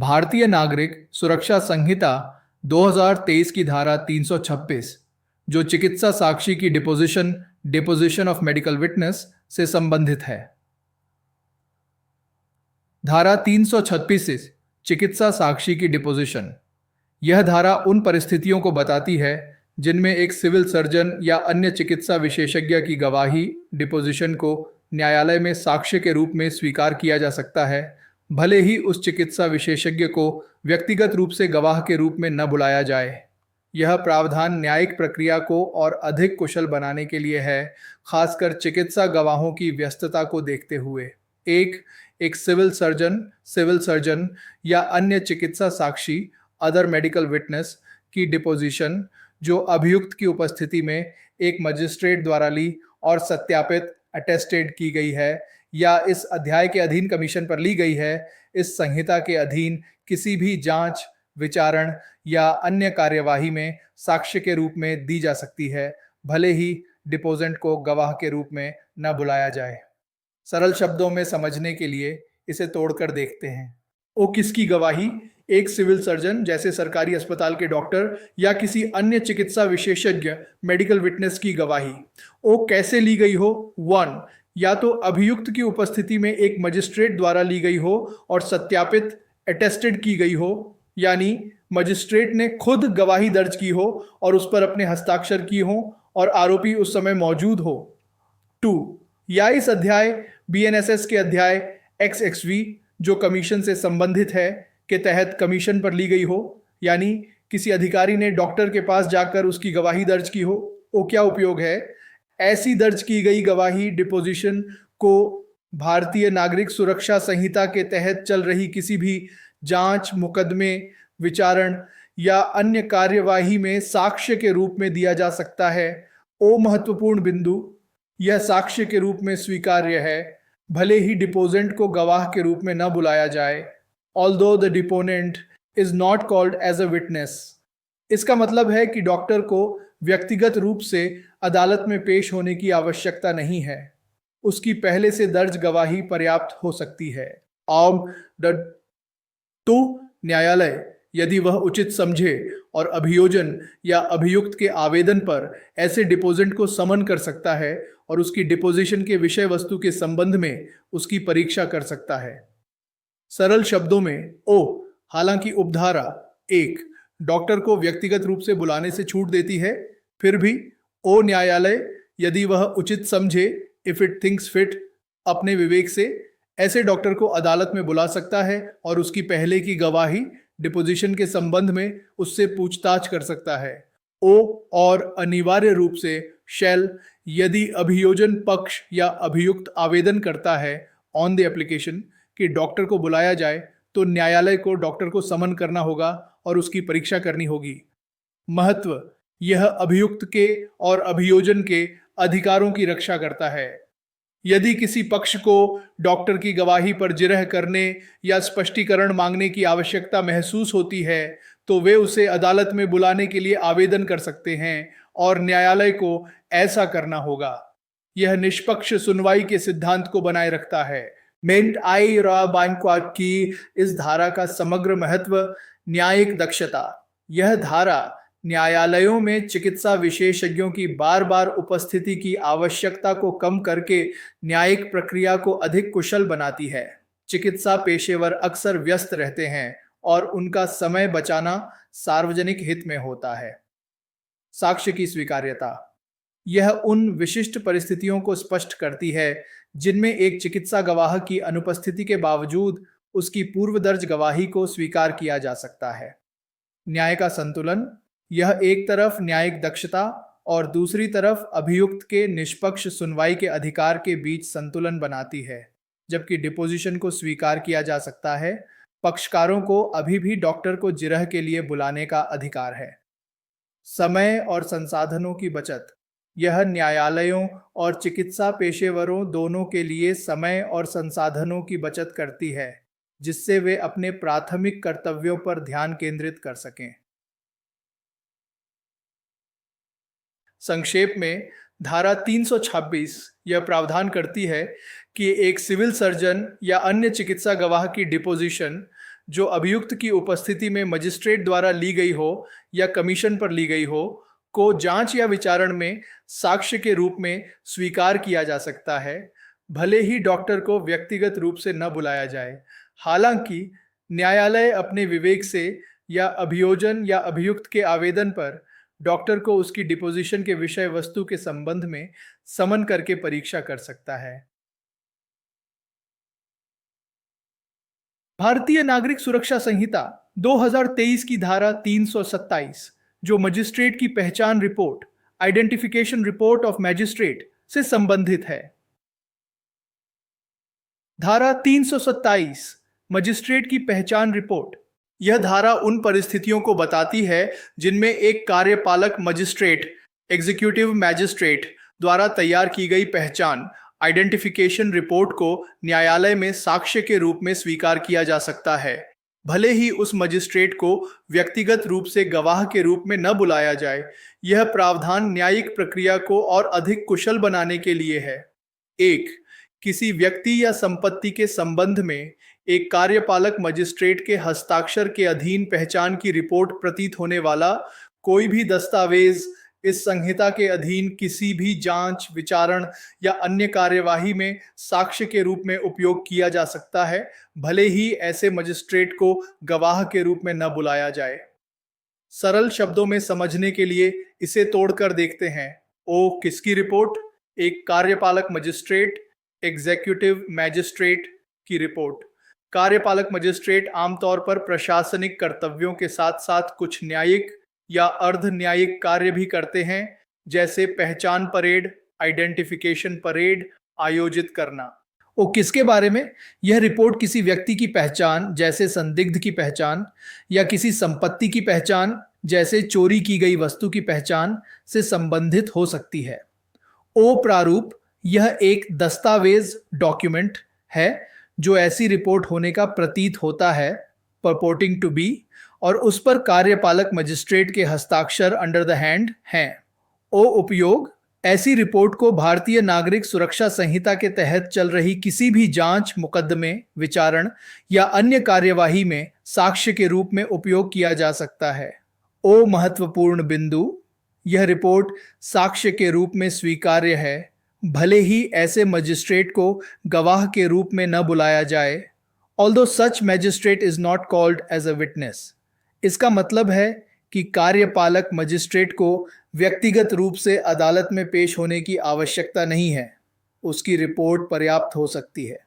भारतीय नागरिक सुरक्षा संहिता 2023 की धारा 326 जो चिकित्सा साक्षी की डिपोजिशन ऑफ मेडिकल विटनेस से संबंधित है। धारा 336 चिकित्सा साक्षी की डिपोजिशन। यह धारा उन परिस्थितियों को बताती है जिनमें एक सिविल सर्जन या अन्य चिकित्सा विशेषज्ञ की गवाही डिपोजिशन को न्यायालय में साक्ष्य के रूप में स्वीकार किया जा सकता है, भले ही उस चिकित्सा विशेषज्ञ को व्यक्तिगत रूप से गवाह के रूप में न बुलाया जाए। यह प्रावधान न्यायिक प्रक्रिया को और अधिक कुशल बनाने के लिए है, खासकर चिकित्सा गवाहों की व्यस्तता को देखते हुए। एक सिविल सर्जन या अन्य चिकित्सा साक्षी अदर मेडिकल विटनेस की डिपोजिशन जो अभियुक्त की उपस्थिति में एक मजिस्ट्रेट द्वारा ली और सत्यापित अटेस्टेड की गई है या इस अध्याय के अधीन कमीशन पर ली गई है, इस संहिता के अधीन किसी भी जांच, विचारण या अन्य कार्यवाही में साक्ष्य के रूप में दी जा सकती है, भले ही डिपोजेंट को गवाह के रूप में न बुलाया जाए। सरल शब्दों में समझने के लिए इसे तोड़कर देखते हैं। ओ किसकी गवाही? एक सिविल सर्जन जैसे सरकारी अस्पताल के डॉक्टर या किसी अन्य चिकित्सा विशेषज्ञ मेडिकल विटनेस की गवाही। ओ कैसे ली गई हो? 1. या तो अभियुक्त की उपस्थिति में एक मजिस्ट्रेट द्वारा ली गई हो और सत्यापित अटेस्टेड की गई हो, यानी मजिस्ट्रेट ने खुद गवाही दर्ज की हो और उस पर अपने हस्ताक्षर किए हों और आरोपी उस समय मौजूद हो। 2. या इस अध्याय BNSS के अध्याय XXV जो कमीशन से संबंधित है के तहत कमीशन पर ली गई हो, यानी किसी अधिकारी ने डॉक्टर के पास जाकर उसकी गवाही दर्ज की हो। वो क्या उपयोग है? ऐसी दर्ज की गई गवाही डिपोजिशन को भारतीय नागरिक सुरक्षा संहिता के तहत चल रही किसी भी जांच, मुकदमे, विचारण या अन्य कार्यवाही में साक्ष्य के रूप में दिया जा सकता है। ओ महत्वपूर्ण बिंदु, यह साक्ष्य के रूप में स्वीकार्य है, भले ही डिपोजेंट को गवाह के रूप में न बुलाया जाए। Although the deponent is not called as a witness। इसका मतलब है कि डॉक्टर को व्यक्तिगत रूप से अदालत में पेश होने की आवश्यकता नहीं है, उसकी पहले से दर्ज गवाही पर्याप्त हो सकती है। तो न्यायालय यदि वह उचित समझे और अभियोजन या अभियुक्त के आवेदन पर ऐसे डिपोजेंट को समन कर सकता है और उसकी डिपोजिशन के विषय वस्तु के संबंध में उसकी परीक्षा कर सकता है। सरल शब्दों में ओ, हालांकि उपधारा 1 डॉक्टर को व्यक्तिगत रूप से बुलाने से छूट देती है, फिर भी ओ न्यायालय यदि वह उचित समझे, इफ इट थिंक्स फिट, अपने विवेक से ऐसे डॉक्टर को अदालत में बुला सकता है और उसकी पहले की गवाही डिपोजिशन के संबंध में उससे पूछताछ कर सकता है। ओ और अनिवार्य रूप से शैल यदि अभियोजन पक्ष या अभियुक्त आवेदन करता है ऑन द एप्लीकेशन कि डॉक्टर को बुलाया जाए, तो न्यायालय को डॉक्टर को समन करना होगा और उसकी परीक्षा करनी होगी। महत्व, यह अभियुक्त के और अभियोजन के अधिकारों की रक्षा करता है। यदि किसी पक्ष को डॉक्टर की गवाही पर जिरह करने या स्पष्टीकरण मांगने की आवश्यकता महसूस होती है, तो वे उसे अदालत में बुलाने के लिए आवेदन कर सकते हैं और न्यायालय को ऐसा करना होगा। यह निष्पक्ष सुनवाई के सिद्धांत को बनाए रखता है। मेंट आई रा बैंक्वाट की इस धारा का समग्र महत्व न्यायिक दक्षता। यह धारा न्यायालयों में चिकित्सा विशेषज्ञों की बार बार उपस्थिति की आवश्यकता को कम करके न्यायिक प्रक्रिया को अधिक कुशल बनाती है। चिकित्सा पेशेवर अक्सर व्यस्त रहते हैं और उनका समय बचाना सार्वजनिक हित में होता है। साक्ष्य की स्वीकार्यता, यह उन विशिष्ट परिस्थितियों को स्पष्ट करती है जिनमें एक चिकित्सा गवाह की अनुपस्थिति के बावजूद उसकी पूर्व दर्ज गवाही को स्वीकार किया जा सकता है। न्याय का संतुलन, यह एक तरफ न्यायिक दक्षता और दूसरी तरफ अभियुक्त के निष्पक्ष सुनवाई के अधिकार के बीच संतुलन बनाती है। जबकि डिपोजिशन को स्वीकार किया जा सकता है, पक्षकारों को अभी भी डॉक्टर को जिरह के लिए बुलाने का अधिकार है। समय और संसाधनों की बचत, यह न्यायालयों और चिकित्सा पेशेवरों दोनों के लिए समय और संसाधनों की बचत करती है, जिससे वे अपने प्राथमिक कर्तव्यों पर ध्यान केंद्रित कर सकें। संक्षेप में, धारा 326 यह प्रावधान करती है कि एक सिविल सर्जन या अन्य चिकित्सा गवाह की डिपोजिशन जो अभियुक्त की उपस्थिति में मजिस्ट्रेट द्वारा ली गई हो या कमीशन पर ली गई हो को जांच या विचारण में साक्ष्य के रूप में स्वीकार किया जा सकता है, भले ही डॉक्टर को व्यक्तिगत रूप से न बुलाया जाए। हालांकि न्यायालय अपने विवेक से या अभियोजन या अभियुक्त के आवेदन पर डॉक्टर को उसकी डिपोजिशन के विषय वस्तु के संबंध में समन करके परीक्षा कर सकता है। भारतीय नागरिक सुरक्षा संहिता 2023 की धारा 327, जो मजिस्ट्रेट की पहचान report, identification report of magistrate से संबंधित है। धारा 327, मजिस्ट्रेट की पहचान रिपोर्ट। यह धारा उन परिस्थितियों को बताती है जिनमें एक कार्यपालक मजिस्ट्रेट, एग्जीक्यूटिव मैजिस्ट्रेट द्वारा तैयार की गई पहचान, आइडेंटिफिकेशन रिपोर्ट को न्यायालय में साक्ष्य के रूप में स्वीकार किया जा सकता है, भले ही उस मजिस्ट्रेट को व्यक्तिगत रूप से गवाह के रूप में न बुलाया जाए। यह प्रावधान न्यायिक प्रक्रिया को और अधिक कुशल बनाने के लिए है। 1. किसी व्यक्ति या संपत्ति के संबंध में एक कार्यपालक मजिस्ट्रेट के हस्ताक्षर के अधीन पहचान की रिपोर्ट प्रतीत होने वाला कोई भी दस्तावेज इस संहिता के अधीन किसी भी जांच, विचारण या अन्य कार्यवाही में साक्ष्य के रूप में उपयोग किया जा सकता है, भले ही ऐसे मजिस्ट्रेट को गवाह के रूप में न बुलाया जाए। सरल शब्दों में समझने के लिए इसे तोड़कर देखते हैं। ओ किसकी रिपोर्ट? एक कार्यपालक मजिस्ट्रेट, एग्जीक्यूटिव मैजिस्ट्रेट की रिपोर्ट। कार्यपालक मजिस्ट्रेट आमतौर पर प्रशासनिक कर्तव्यों के साथ साथ कुछ न्यायिक या अर्ध न्यायिक कार्य भी करते हैं, जैसे पहचान परेड, आइडेंटिफिकेशन परेड आयोजित करना। वो किसके बारे में? यह रिपोर्ट किसी व्यक्ति की पहचान, जैसे संदिग्ध की पहचान, या किसी संपत्ति की पहचान, जैसे चोरी की गई वस्तु की पहचान से संबंधित हो सकती है। ओ प्रारूप, यह एक दस्तावेज, डॉक्यूमेंट है जो ऐसी रिपोर्ट होने का प्रतीत होता है, purporting to be, और उस पर कार्यपालक मजिस्ट्रेट के हस्ताक्षर अंडर द हैंड हैं। ओ उपयोग, ऐसी रिपोर्ट को भारतीय नागरिक सुरक्षा संहिता के तहत चल रही किसी भी जांच, मुकदमे, विचारण या अन्य कार्यवाही में साक्ष्य के रूप में उपयोग किया जा सकता है। ओ महत्वपूर्ण बिंदु, यह रिपोर्ट साक्ष्य के रूप में स्वीकार्य है, भले ही ऐसे मजिस्ट्रेट को गवाह के रूप में न बुलाया जाए, although such magistrate is not called as a witness। इसका मतलब है कि कार्यपालक मजिस्ट्रेट को व्यक्तिगत रूप से अदालत में पेश होने की आवश्यकता नहीं है, उसकी रिपोर्ट पर्याप्त हो सकती है।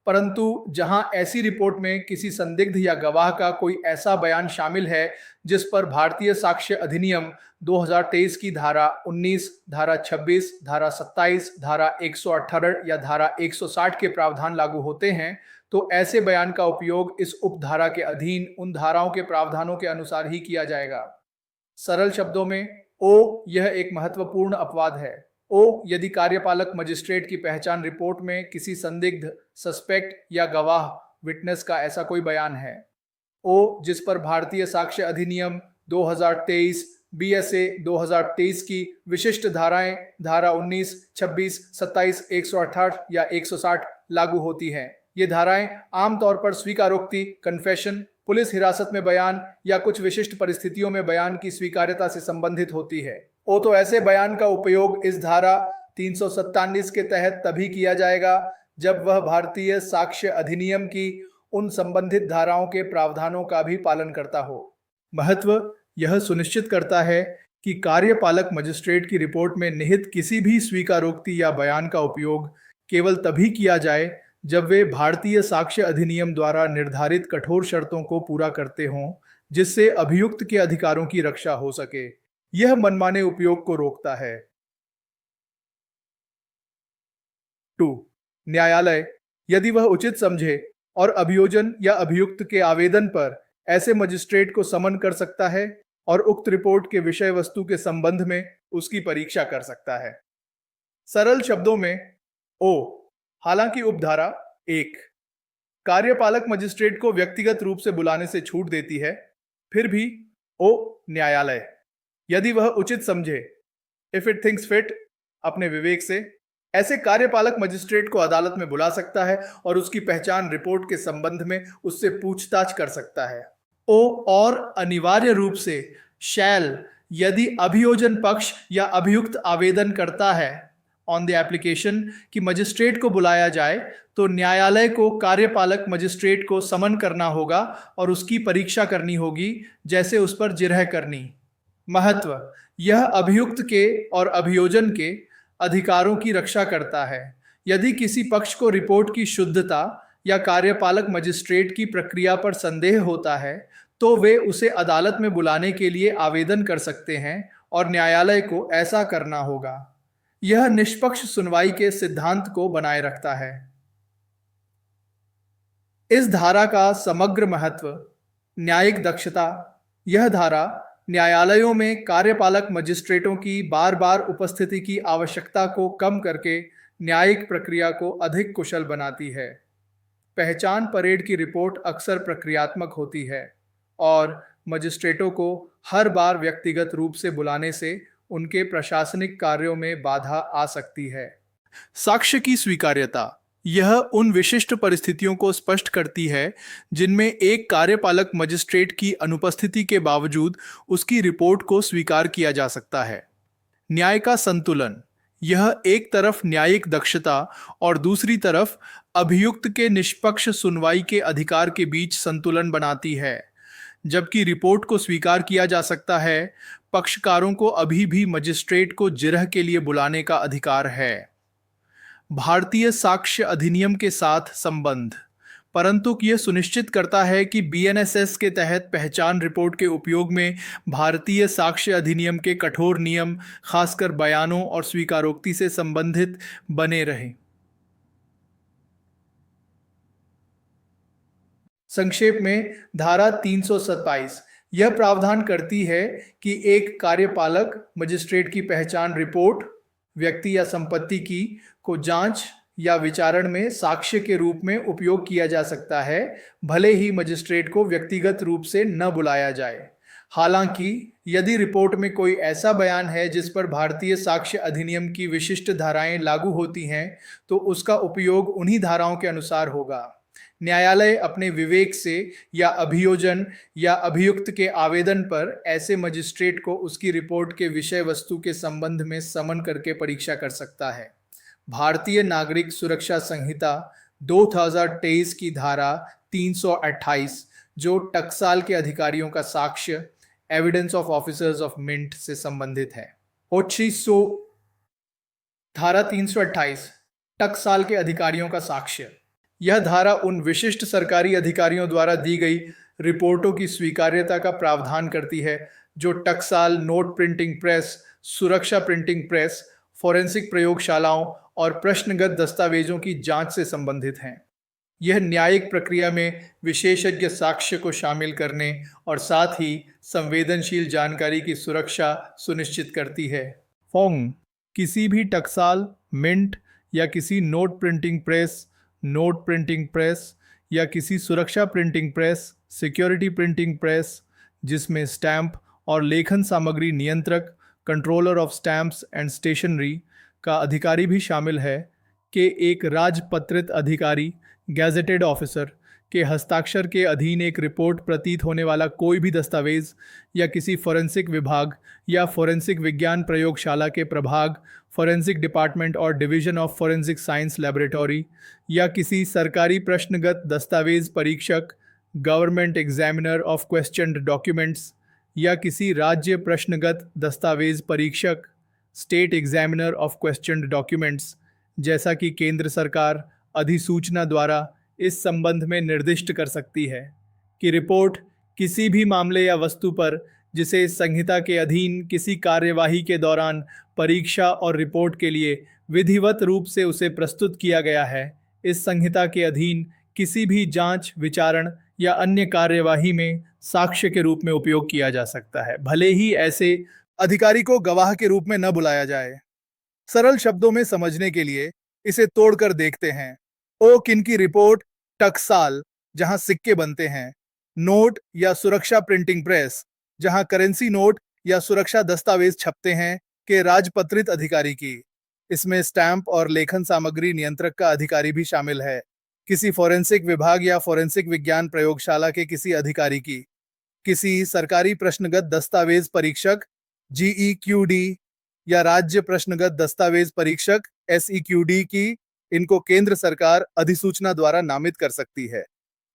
परंतु जहां ऐसी रिपोर्ट में किसी संदिग्ध या गवाह का कोई ऐसा बयान शामिल है जिस पर भारतीय साक्ष्य अधिनियम 2023 की धारा 19, धारा 26, धारा 27, धारा 118 या धारा 160 के प्रावधान लागू होते हैं, तो ऐसे बयान का उपयोग इस उपधारा के अधीन उन धाराओं के प्रावधानों के अनुसार ही किया जाएगा। सरल शब्दों में, ओ यह एक महत्वपूर्ण अपवाद है। ओ यदि कार्यपालक मजिस्ट्रेट की पहचान रिपोर्ट में किसी संदिग्ध, सस्पेक्ट या गवाह, विटनेस का ऐसा कोई बयान है। ओ जिस पर भारतीय साक्ष्य अधिनियम 2023, BSA 2023 की विशिष्ट धाराएं धारा 19, 26, 27, 168 या 160 लागू होती हैं। ये धाराएं आमतौर पर स्वीकारोक्ति, कन्फेशन, पुलिस हिरासत में बयान या कुछ विशिष्ट परिस्थितियों में बयान की स्वीकार्यता से संबंधित होती है। ओ तो ऐसे बयान का उपयोग इस धारा 347 के तहत तभी किया जाएगा जब वह भारतीय साक्ष्य अधिनियम की उन संबंधित धाराओं के प्रावधानों का भी पालन करता हो। महत्व यह सुनिश्चित करता है कि कार्यपालक मजिस्ट्रेट की रिपोर्ट में निहित किसी भी स्वीकारोक्ति या बयान का उपयोग केवल तभी किया जाए जब वे भारतीय साक्ष्य अधिनियम द्वारा निर्धारित कठोर शर्तों को पूरा करते हों, जिससे अभियुक्त के अधिकारों की रक्षा हो सके। यह मनमाने उपयोग को रोकता है। 2. न्यायालय यदि वह उचित समझे और अभियोजन या अभियुक्त के आवेदन पर ऐसे मजिस्ट्रेट को समन कर सकता है और उक्त रिपोर्ट के विषय वस्तु के संबंध में उसकी परीक्षा कर सकता है। सरल शब्दों में, ओ हालांकि उपधारा 1 कार्यपालक मजिस्ट्रेट को व्यक्तिगत रूप से बुलाने से छूट देती है, फिर भी ओ न्यायालय यदि वह उचित समझे, इफ इट थिंक्स फिट, अपने विवेक से ऐसे कार्यपालक मजिस्ट्रेट को अदालत में बुला सकता है और उसकी पहचान रिपोर्ट के संबंध में उससे पूछताछ कर सकता है। ओ और अनिवार्य रूप से शैल, यदि अभियोजन पक्ष या अभियुक्त आवेदन करता है ऑन द एप्लीकेशन कि मजिस्ट्रेट को बुलाया जाए, तो न्यायालय को कार्यपालक मजिस्ट्रेट को समन करना होगा और उसकी परीक्षा करनी होगी, जैसे उस पर जिरह करनी। महत्व: यह अभियुक्त के और अभियोजन के अधिकारों की रक्षा करता है। यदि किसी पक्ष को रिपोर्ट की शुद्धता या कार्यपालक मजिस्ट्रेट की प्रक्रिया पर संदेह होता है, तो वे उसे अदालत में बुलाने के लिए आवेदन कर सकते हैं और न्यायालय को ऐसा करना होगा। यह निष्पक्ष सुनवाई के सिद्धांत को बनाए रखता है। इस धारा का समग्र महत्व: न्यायिक दक्षता। यह धारा न्यायालयों में कार्यपालक मजिस्ट्रेटों की बार बार उपस्थिति की आवश्यकता को कम करके न्यायिक प्रक्रिया को अधिक कुशल बनाती है। पहचान परेड की रिपोर्ट अक्सर प्रक्रियात्मक होती है और मजिस्ट्रेटों को हर बार व्यक्तिगत रूप से बुलाने से उनके प्रशासनिक कार्यों में बाधा आ सकती है। साक्ष्य की स्वीकार्यता: यह उन विशिष्ट परिस्थितियों को स्पष्ट करती है जिनमें एक कार्यपालक मजिस्ट्रेट की अनुपस्थिति के बावजूद उसकी रिपोर्ट को स्वीकार किया जा सकता है। न्याय का संतुलन: यह एक तरफ न्यायिक दक्षता और दूसरी तरफ अभियुक्त के निष्पक्ष सुनवाई के अधिकार के बीच संतुलन बनाती है। जबकि रिपोर्ट को स्वीकार किया जा सकता है, पक्षकारों को अभी भी मजिस्ट्रेट को जिरह के लिए बुलाने का अधिकार है। भारतीय साक्ष्य अधिनियम के साथ संबंध: परंतु यह सुनिश्चित करता है कि बीएनएसएस के तहत पहचान रिपोर्ट के उपयोग में भारतीय साक्ष्य अधिनियम के कठोर नियम, खासकर बयानों और स्वीकारोक्ति से संबंधित, बने रहें। संक्षेप में, धारा 327 यह प्रावधान करती है कि एक कार्यपालक मजिस्ट्रेट की पहचान रिपोर्ट व्यक्ति या संपत्ति की को जांच या विचारण में साक्ष्य के रूप में उपयोग किया जा सकता है, भले ही मजिस्ट्रेट को व्यक्तिगत रूप से न बुलाया जाए। हालांकि यदि रिपोर्ट में कोई ऐसा बयान है जिस पर भारतीय साक्ष्य अधिनियम की विशिष्ट धाराएं लागू होती हैं, तो उसका उपयोग उन्हीं धाराओं के अनुसार होगा। न्यायालय अपने विवेक से या अभियोजन या अभियुक्त के आवेदन पर ऐसे मजिस्ट्रेट को उसकी रिपोर्ट के विषय वस्तु के संबंध में समन करके परीक्षा कर सकता है। भारतीय नागरिक सुरक्षा संहिता 2023 की धारा 328, जो टकसाल के अधिकारियों का साक्ष्य evidence of officers of mint से संबंधित है। धारा 328 टकसाल के अधिकारियों का साक्ष्य: यह धारा उन विशिष्ट सरकारी अधिकारियों द्वारा दी गई रिपोर्टों की स्वीकार्यता का प्रावधान करती है जो टकसाल, नोट प्रिंटिंग प्रेस, सुरक्षा प्रिंटिंग प्रेस, फोरेंसिक प्रयोगशालाओं और प्रश्नगत दस्तावेजों की जांच से संबंधित हैं। यह न्यायिक प्रक्रिया में विशेषज्ञ साक्ष्य को शामिल करने और साथ ही संवेदनशील जानकारी की सुरक्षा सुनिश्चित करती है। किसी भी टकसाल, मिंट या किसी नोट प्रिंटिंग प्रेस या किसी सुरक्षा printing press, security printing press, जिसमें स्टैंप और लेखन सामग्री नियंत्रक, controller of stamps and stationery का अधिकारी भी शामिल है, के एक राजपत्रित अधिकारी, गैजेटेड ऑफिसर के हस्ताक्षर के अधीन एक रिपोर्ट प्रतीत होने वाला कोई भी दस्तावेज या किसी फोरेंसिक विभाग या फोरेंसिक विज्ञान प्रयोगशाला के प्रभाग, फोरेंसिक डिपार्टमेंट और division of forensic science laboratory या किसी सरकारी प्रश्नगत दस्तावेज परीक्षक, government examiner of questioned documents या किसी राज्य प्रश्नगत दस्तावेज परीक्षक, state examiner of questioned documents, जैसा कि केंद्र सरकार अधिसूचना द्वारा इस संबंध में निर्दिष्ट कर सकती है कि रिपोर्ट किसी भी मामले या वस्तु पर जिसे इस संहिता के अधीन किसी कार्यवाही के दौरान परीक्षा और रिपोर्ट के लिए विधिवत रूप से उसे प्रस्तुत किया गया है, इस संहिता के अधीन किसी भी जांच, विचारण या अन्य कार्यवाही में साक्ष्य के रूप में उपयोग किया जा सकता है, भले ही ऐसे अधिकारी को गवाह के रूप में न बुलाया जाए। सरल शब्दों में समझने के लिए इसे तोड़कर देखते हैं। किनकी रिपोर्ट टकसाल, जहां सिक्के बनते हैं, नोट या सुरक्षा प्रिंटिंग प्रेस, जहां करेंसी नोट या सुरक्षा दस्तावेज छपते हैं, के राजपत्रित अधिकारी की। इसमें स्टैंप और लेखन सामग्री नियंत्रक का अधिकारी भी शामिल है, किसी फोरेंसिक विभाग या फोरेंसिक विज्ञान प्रयोगशाला के किसी अधिकारी की, किसी सरकारी प्रश्नगत दस्तावेज परीक्षक जीईक्यूडी या राज्य प्रश्नगत दस्तावेज परीक्षक एसईक्यूडी की, इनको केंद्र सरकार अधिसूचना द्वारा नामित कर सकती है।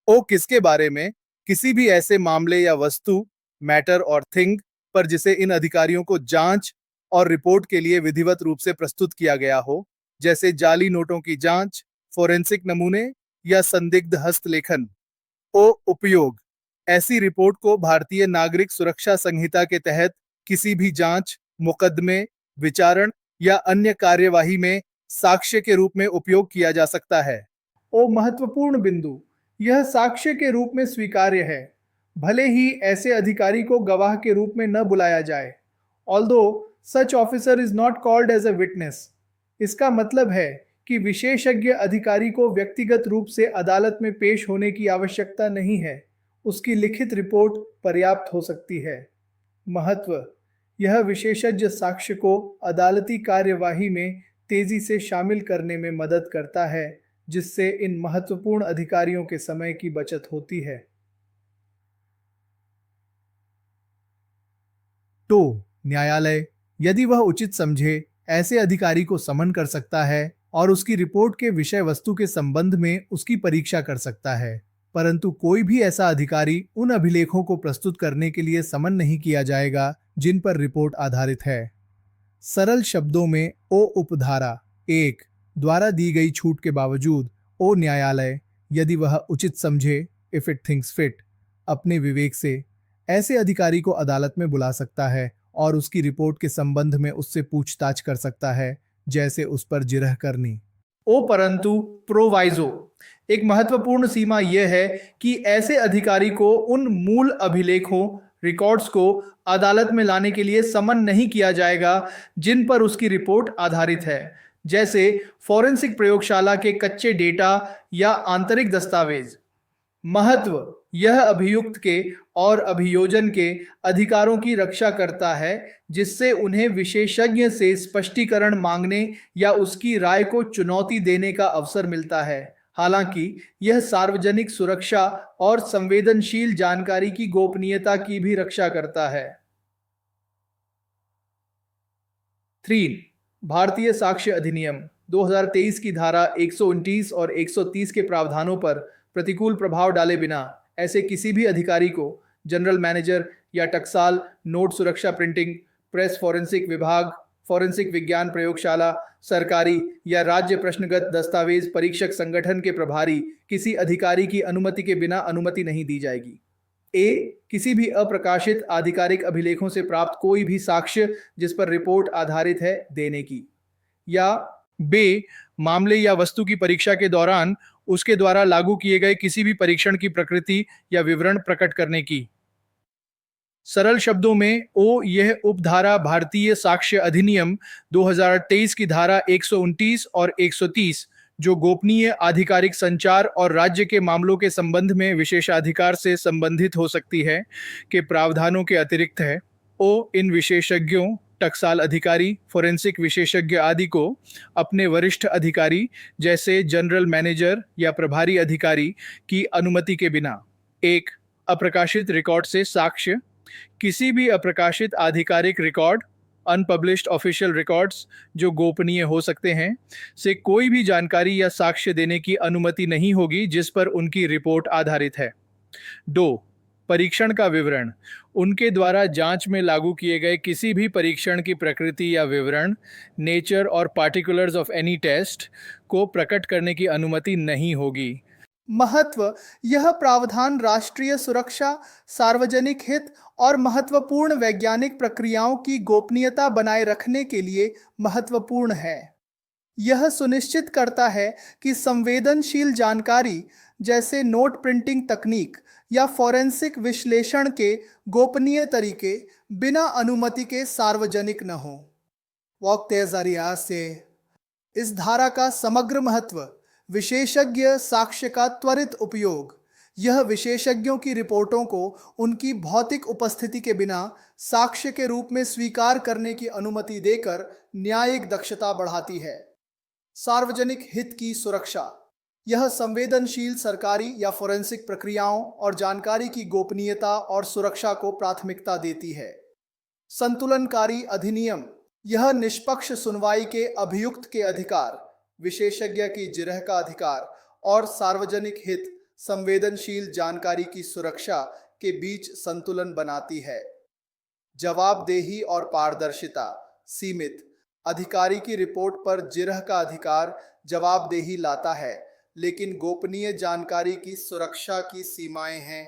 ओ किसके बारे में, किसी भी ऐसे मामले या वस्तु, मैटर और थिंग पर जिसे इन अधिकारियों को जांच और रिपोर्ट के लिए विधिवत रूप से प्रस्तुत किया गया हो, जैसे जाली नोटों की जांच, फोरेंसिक नमूने या संदिग्ध हस्तलेखन। ओ उपयोग, ऐसी रिपोर्ट को भारतीय नागरिक सुरक्षा संहिता के तहत किसी भी जांच, मुकदमे, विचारण या अन्य कार्यवाही में साक्ष्य के रूप में उपयोग किया जा सकता है। ओ महत्वपूर्ण बिंदु, यह साक्ष्य के रूप में स्वीकार्य है, भले ही ऐसे अधिकारी को गवाह के रूप में न बुलाया जाए। Although such officer is not called as a witness. इसका मतलब है कि विशेषज्ञ अधिकारी को व्यक्तिगत रूप से अदालत में पेश होने की आवश्यकता नहीं है, उसकी लिखित रिपोर्ट पर्याप्त हो सकती है। महत्व, यह विशेषज्ञ साक्ष्य को अदालती कार्यवाही में तेजी से शामिल करने में मदद करता है, जिससे इन महत्वपूर्ण अधिकारियों के समय की बचत होती है। तो न्यायालय, यदि वह उचित समझे, ऐसे अधिकारी को समन कर सकता है और उसकी रिपोर्ट के विषय वस्तु के संबंध में उसकी परीक्षा कर सकता है, परंतु कोई भी ऐसा अधिकारी उन अभिलेखों को प्रस्तुत करने के लिए समन नहीं किया जाएगा जिन पर रिपोर्ट आधारित है। सरल शब्दों में, ओ उपधारा 1 द्वारा दी गई छूट के बावजूद ओ न्यायालय, यदि वह उचित समझे, इफ इट थिंक्स फिट, अपने विवेक से ऐसे अधिकारी को अदालत में बुला सकता है और उसकी रिपोर्ट के संबंध में उससे पूछताछ कर सकता है, जैसे उस पर जिरह करनी। ओ परंतु प्रोवाइजो, एक महत्वपूर्ण सीमा यह है कि ऐसे अधिकारी को उन मूल अभिलेखों, रिकॉर्ड्स को अदालत में लाने के लिए समन नहीं किया जाएगा जिन पर उसकी रिपोर्ट आधारित है, जैसे फोरेंसिक प्रयोगशाला के कच्चे डेटा या आंतरिक दस्तावेज। महत्व, यह अभियुक्त के और अभियोजन के अधिकारों की रक्षा करता है, जिससे उन्हें विशेषज्ञ से स्पष्टीकरण मांगने या उसकी राय को चुनौती देने का अवसर मिलता है। हालांकि यह सार्वजनिक सुरक्षा और संवेदनशील जानकारी की गोपनीयता की भी रक्षा करता है। 3. भारतीय साक्ष्य अधिनियम 2023 की धारा 129 और 130 के प्रावधानों पर प्रतिकूल प्रभाव डाले बिना ऐसे किसी भी अधिकारी को जनरल मैनेजर या टकसाल, नोट सुरक्षा प्रिंटिंग, प्रेस फोरेंसिक विभाग, फोरेंसिक विज्ञान प्रयोगशाला, सरकारी या राज्य प्रश्नगत दस्तावेज परीक्षक संगठन के प्रभारी किसी अधिकारी की अनुमति के बिना अनुमति नहीं दी जाएगी। ए, किसी भी अप्रकाशित आधिकारिक अभिलेखों से प्राप्त कोई भी साक्ष्य जिस पर रिपोर्ट आधारित है देने की, या बे, मामले या वस्तु की परीक्षा के दौरान उसके द्वारा लागू किए गए किसी भी परीक्षण की प्रकृति या विवरण प्रकट करने की। सरल शब्दों में, ओ यह उपधारा भारतीय साक्ष्य अधिनियम 2023 की धारा 129 और 130, जो गोपनीय आधिकारिक संचार और राज्य के मामलों के संबंध में विशेषाधिकार से संबंधित हो सकती है, के प्रावधानों के अतिरिक्त है। ओ इन विशेषज्ञों, टकसाल अधिकारी, फोरेंसिक विशेषज्ञ आदि को अपने वरिष्ठ अधिकारी जैसे जनरल मैनेजर या प्रभारी अधिकारी की अनुमति के बिना, एक, अप्रकाशित रिकॉर्ड से साक्ष्य, किसी भी अप्रकाशित आधिकारिक रिकॉर्ड, अनपब्लिश्ड ऑफिशियल रिकॉर्ड्स जो गोपनीय हो सकते हैं, से कोई भी जानकारी या साक्ष्य देने की अनुमति नहीं होगी जिस पर उनकी रिपोर्ट आधारित है। 2. परीक्षण का विवरण, उनके द्वारा जांच में लागू किए गए किसी भी परीक्षण की प्रकृति या विवरण, नेचर और पार्टिकुलर्स ऑफ एनी टेस्ट को प्रकट करने की अनुमति नहीं होगी। महत्व, यह प्रावधान राष्ट्रीय सुरक्षा, सार्वजनिक हित और महत्वपूर्ण वैज्ञानिक प्रक्रियाओं की गोपनीयता बनाए रखने के लिए महत्वपूर्ण है। यह सुनिश्चित करता है कि संवेदनशील जानकारी जैसे नोट प्रिंटिंग तकनीक या फोरेंसिक विश्लेषण के गोपनीय तरीके बिना अनुमति के सार्वजनिक न हो। वक्त जरिया से इस धारा का समग्र महत्व, विशेषज्ञ साक्ष्य का त्वरित उपयोग, यह विशेषज्ञों की रिपोर्टों को उनकी भौतिक उपस्थिति के बिना साक्ष्य के रूप में स्वीकार करने की अनुमति देकर न्यायिक दक्षता बढ़ाती है। सार्वजनिक हित की सुरक्षा। यह संवेदनशील सरकारी या फोरेंसिक प्रक्रियाओं और जानकारी की गोपनीयता और सुरक्षा को प्राथमिकता देती है। संतुलनकारी अधिनियम। यह निष्पक्ष सुनवाई के अभियुक्त के अधिकार, विशेषज्ञ की जिरह का अधिकार और सार्वजनिक हित संवेदनशील जानकारी की सुरक्षा के बीच संतुलन बनाती है। जवाबदेही और पारदर्शिता। सीमित। अधिकारी की रिपोर्ट पर जिरह का अधिकार जवाबदेही लाता है, लेकिन गोपनीय जानकारी की सुरक्षा की सीमाएं हैं।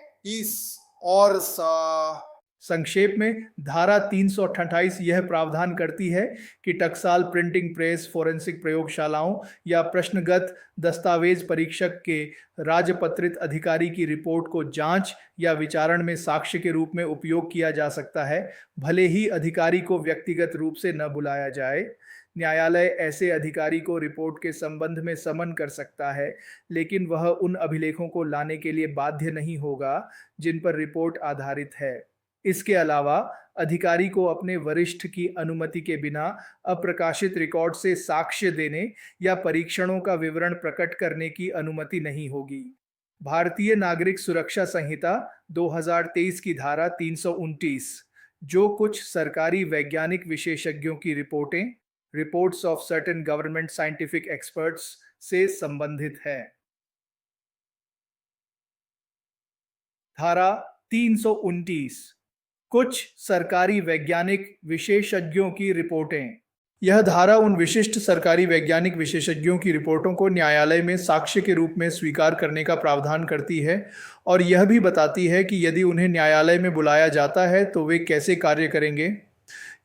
संक्षेप में धारा 328 यह प्रावधान करती है कि टकसाल प्रिंटिंग प्रेस, फोरेंसिक प्रयोगशालाओं या प्रश्नगत दस्तावेज परीक्षक के राजपत्रित अधिकारी की रिपोर्ट को जांच या विचारण में साक्ष्य के रूप में उपयोग किया जा सकता है, भले ही अधिकारी को व्यक्तिगत रूप से न बुलाया जाए। न्यायालय ऐसे अधिकारी को रिपोर्ट के संबंध में समन कर सकता है, लेकिन वह उन अभिलेखों को लाने के लिए बाध्य नहीं होगा जिन पर रिपोर्ट आधारित है। इसके अलावा अधिकारी को अपने वरिष्ठ की अनुमति के बिना अप्रकाशित रिकॉर्ड से साक्ष्य देने या परीक्षणों का विवरण प्रकट करने की अनुमति नहीं होगी। भारतीय नागरिक सुरक्षा संहिता 2023 की धारा 329 जो कुछ सरकारी वैज्ञानिक विशेषज्ञों की रिपोर्टें, reports of certain government scientific experts से संबंधित है। धारा 329 कुछ सरकारी वैज्ञानिक विशेषज्ञों की रिपोर्टें। यह धारा उन विशिष्ट सरकारी वैज्ञानिक विशेषज्ञों की रिपोर्टों को न्यायालय में साक्ष्य के रूप में स्वीकार करने का प्रावधान करती है और यह भी बताती है कि यदि उन्हें न्यायालय में बुलाया जाता है तो वे कैसे कार्य करेंगे।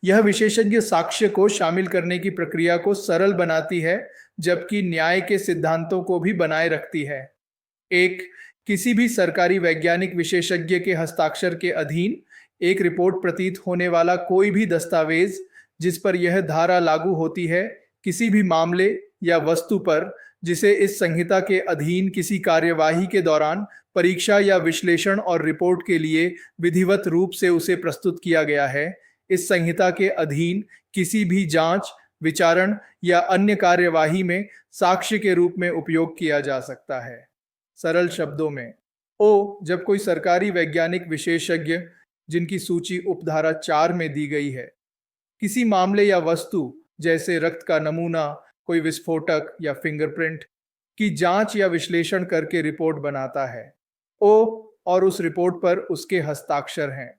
यह विशेषज्ञ साक्ष्य को शामिल करने की प्रक्रिया को सरल बनाती है, जबकि न्याय के सिद्धांतों को भी बनाए रखती है। किसी भी सरकारी वैज्ञानिक विशेषज्ञ के हस्ताक्षर के अधीन एक रिपोर्ट प्रतीत होने वाला कोई भी दस्तावेज जिस पर यह धारा लागू होती है, किसी भी मामले या वस्तु पर जिसे इस संहिता के अधीन किसी कार्यवाही के दौरान परीक्षा या विश्लेषण और रिपोर्ट के लिए विधिवत रूप से उसे प्रस्तुत किया गया है, इस संहिता के अधीन किसी भी जांच, विचारण या अन्य कार्यवाही में साक्ष्य के रूप में उपयोग किया जा सकता है। सरल शब्दों में, जब कोई सरकारी वैज्ञानिक विशेषज्ञ जिनकी सूची उपधारा 4 में दी गई है, किसी मामले या वस्तु जैसे रक्त का नमूना, कोई विस्फोटक या फिंगरप्रिंट की जांच या विश्लेषण करके रिपोर्ट बनाता है, और उस रिपोर्ट पर उसके हस्ताक्षर हैं,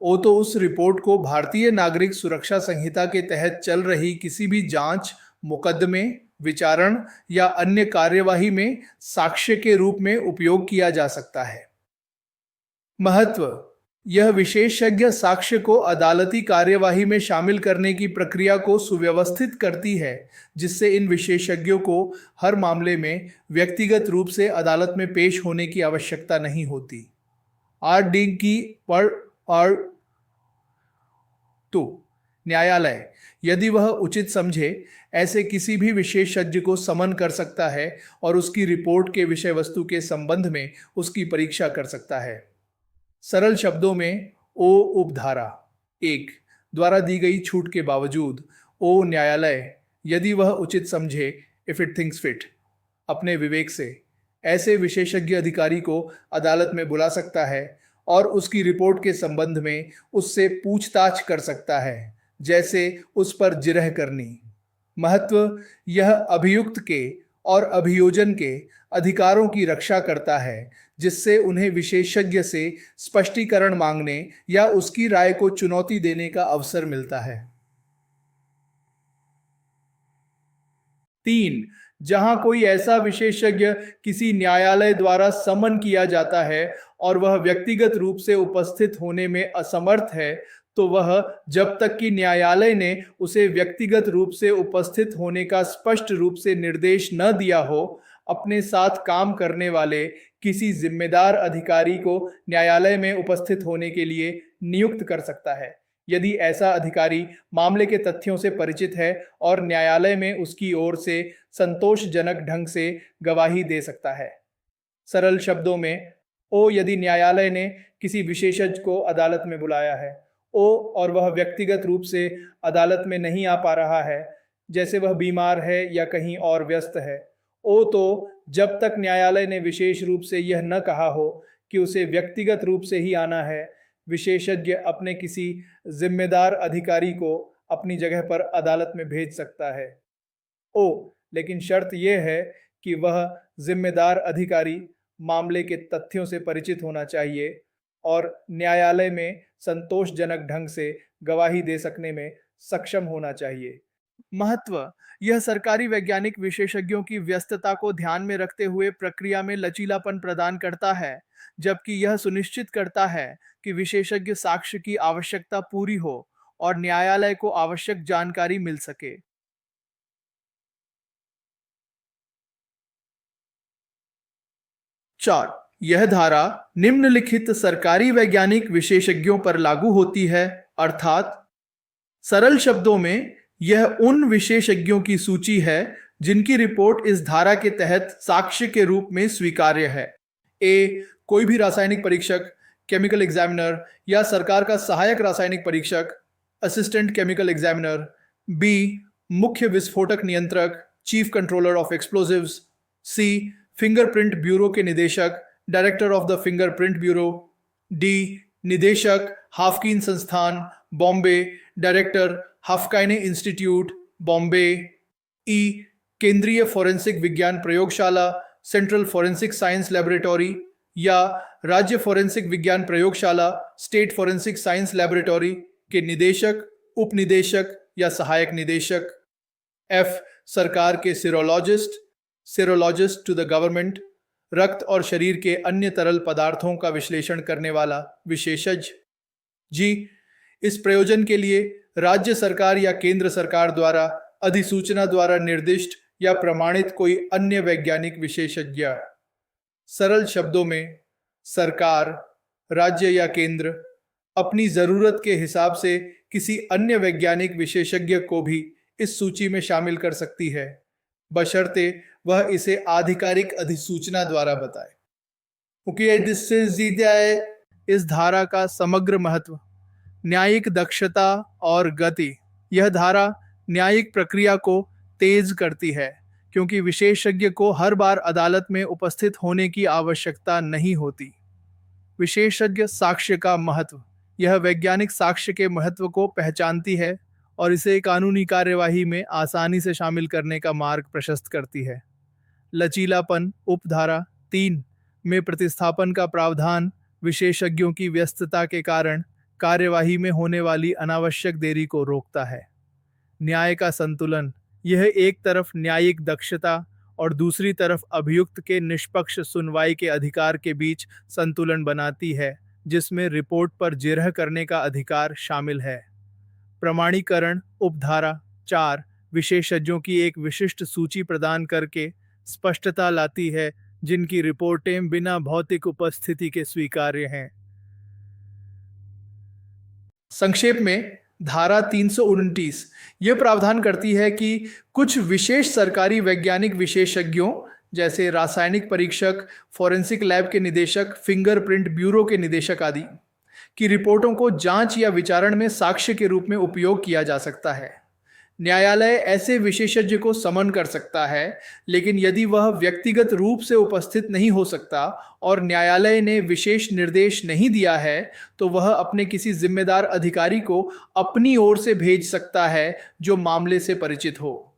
तो उस रिपोर्ट को भारतीय नागरिक सुरक्षा संहिता के तहत चल रही किसी भी जांच, मुकदमे, विचारण या अन्य कार्यवाही में साक्ष्य के रूप में उपयोग किया जा सकता है। महत्व: यह विशेषज्ञ साक्ष्य को अदालती कार्यवाही में शामिल करने की प्रक्रिया को सुव्यवस्थित करती है, जिससे इन विशेषज्ञों को हर मामले में व्यक्तिगत रूप से अदालत में पेश होने की आवश्यकता नहीं होती। न्यायालय, यदि वह उचित समझे, ऐसे किसी भी विशेषज्ञ को समन कर सकता है और उसकी रिपोर्ट के विषय वस्तु के संबंध में उसकी परीक्षा कर सकता है। सरल शब्दों में, उपधारा 1 द्वारा दी गई छूट के बावजूद न्यायालय, यदि वह उचित समझे, इफ इट थिंक्स फिट, अपने विवेक से ऐसे विशेषज्ञ अधिकारी को अदालत में बुला सकता है और उसकी रिपोर्ट के संबंध में उससे पूछताछ कर सकता है, जैसे उस पर जिरह करनी। महत्व: यह अभियुक्त के और अभियोजन के अधिकारों की रक्षा करता है, जिससे उन्हें विशेषज्ञ से स्पष्टीकरण मांगने या उसकी राय को चुनौती देने का अवसर मिलता है। 3 जहां कोई ऐसा विशेषज्ञ किसी न्यायालय द्वारा समन किया जाता है और वह व्यक्तिगत रूप से उपस्थित होने में असमर्थ है, तो वह जब तक कि न्यायालय ने उसे व्यक्तिगत रूप से उपस्थित होने का स्पष्ट रूप से निर्देश न दिया हो, अपने साथ काम करने वाले किसी जिम्मेदार अधिकारी को न्यायालय में उपस्थित होने के लिए नियुक्त कर सकता है, यदि ऐसा अधिकारी मामले के तथ्यों से परिचित है और न्यायालय में उसकी ओर से संतोषजनक ढंग से गवाही दे सकता है। सरल शब्दों में, ओ, यदि न्यायालय ने किसी विशेषज्ञ को अदालत में बुलाया है। ओ, और वह व्यक्तिगत रूप से अदालत में नहीं आ पा रहा है, जैसे वह बीमार है या कहीं और व्यस्त है। ओ, तो जब तक न्यायालय ने विशेष रूप से यह न कहा हो कि उसे व्यक्तिगत रूप से ही आना है, विशेषज्ञ अपने किसी जिम्मेदार अधिकारी को अपनी जगह पर अदालत में भेज सकता है। ओ, लेकिन शर्त यह है कि वह जिम्मेदार अधिकारी मामले के तथ्यों से परिचित होना चाहिए और न्यायालय में संतोषजनक ढंग से गवाही दे सकने में सक्षम होना चाहिए। महत्व: यह सरकारी वैज्ञानिक विशेषज्ञों की व्यस्तता को ध्यान में रखते हुए प्रक्रिया में लचीलापन प्रदान करता है, जबकि यह सुनिश्चित करता है कि विशेषज्ञ साक्ष्य की आवश्यकता पूरी हो और न्यायालय को आवश्यक जानकारी मिल सके। 4. यह धारा निम्नलिखित सरकारी वैज्ञानिक विशेषज्ञों पर लागू होती है, अर्थात सरल शब्दों में यह उन विशेषज्ञों की सूची है जिनकी रिपोर्ट इस धारा के तहत साक्ष्य के रूप में स्वीकार्य है। ए, कोई भी रासायनिक परीक्षक, केमिकल एग्जामिनर या सरकार का सहायक रासायनिक परीक्षक, असिस्टेंट केमिकल एग्जामिनर। बी, मुख्य विस्फोटक नियंत्रक, chief controller of explosives. C, fingerprint bureau के निदेशक, director of the fingerprint bureau. D, निदेशक, हाफकिन संस्थान, Bombay, director, Haffkine Institute, Bombay. E, केंद्रीय फोरेंसिक विज्ञान प्रयोगशाला, सेंट्रल फोरेंसिक साइंस लैबोरेटरी या राज्य फोरेंसिक विज्ञान प्रयोगशाला, स्टेट फोरेंसिक साइंस लैबोरेटरी के निदेशक, उपनिदेशक या सहायक निदेशक। एफ, सरकार के सीरोलॉजिस्ट टू द गवर्नमेंट, रक्त और शरीर के अन्य तरल पदार्थों का विश्लेषण करने वाला विशेषज्ञ। जी, इस प्रयोजन के लिए राज्य सरकार या केंद्र सरकार द्वारा अधिसूचना द्वारा निर्दिष्ट या प्रमाणित कोई अन्य वैज्ञानिक विशेषज्ञ। सरल शब्दों में, सरकार, राज्य या केंद्र अपनी जरूरत के हिसाब से किसी अन्य वैज्ञानिक विशेषज्ञ को भी इस सूची में शामिल कर सकती है, बशर्ते वह इसे आधिकारिक अधिसूचना द्वारा बताए। इस धारा का समग्र महत्व: न्यायिक दक्षता और गति। यह धारा न्यायिक प्रक्रिया को तेज करती है, क्योंकि विशेषज्ञ को हर बार अदालत में उपस्थित होने की आवश्यकता नहीं होती। विशेषज्ञ साक्ष्य का महत्व: यह वैज्ञानिक साक्ष्य के महत्व को पहचानती है और इसे कानूनी कार्यवाही में आसानी से शामिल करने का मार्ग प्रशस्त करती है। लचीलापन: उपधारा 3 में प्रतिस्थापन का प्रावधान विशेषज्ञों की व्यस्तता के कारण कार्यवाही में होने वाली अनावश्यक देरी को रोकता है। न्याय का संतुलन: यह एक तरफ न्यायिक दक्षता और दूसरी तरफ अभियुक्त के निष्पक्ष सुनवाई के अधिकार के बीच संतुलन बनाती है, जिसमें रिपोर्ट पर जिरह करने का अधिकार शामिल है। प्रमाणीकरण: उपधारा 4 विशेषज्ञों की एक विशिष्ट सूची प्रदान करके स्पष्टता लाती है जिनकी रिपोर्टें बिना भौतिक उपस्थिति के स्वीकार्य हैं। संक्षेप में, धारा 329 यह प्रावधान करती है कि कुछ विशेष सरकारी वैज्ञानिक विशेषज्ञों जैसे रासायनिक परीक्षक, फोरेंसिक लैब के निदेशक, फिंगरप्रिंट ब्यूरो के निदेशक आदि की रिपोर्टों को जांच या विचारण में साक्ष्य के रूप में उपयोग किया जा सकता है। न्यायालय ऐसे विशेषज्ञ को समन कर सकता है, लेकिन यदि वह व्यक्तिगत रूप से उपस्थित नहीं हो सकता और न्यायालय ने विशेष निर्देश नहीं दिया है, तो वह अपने किसी जिम्मेदार अधिकारी को अपनी ओर से भेज सकता है जो मामले से परिचित हो।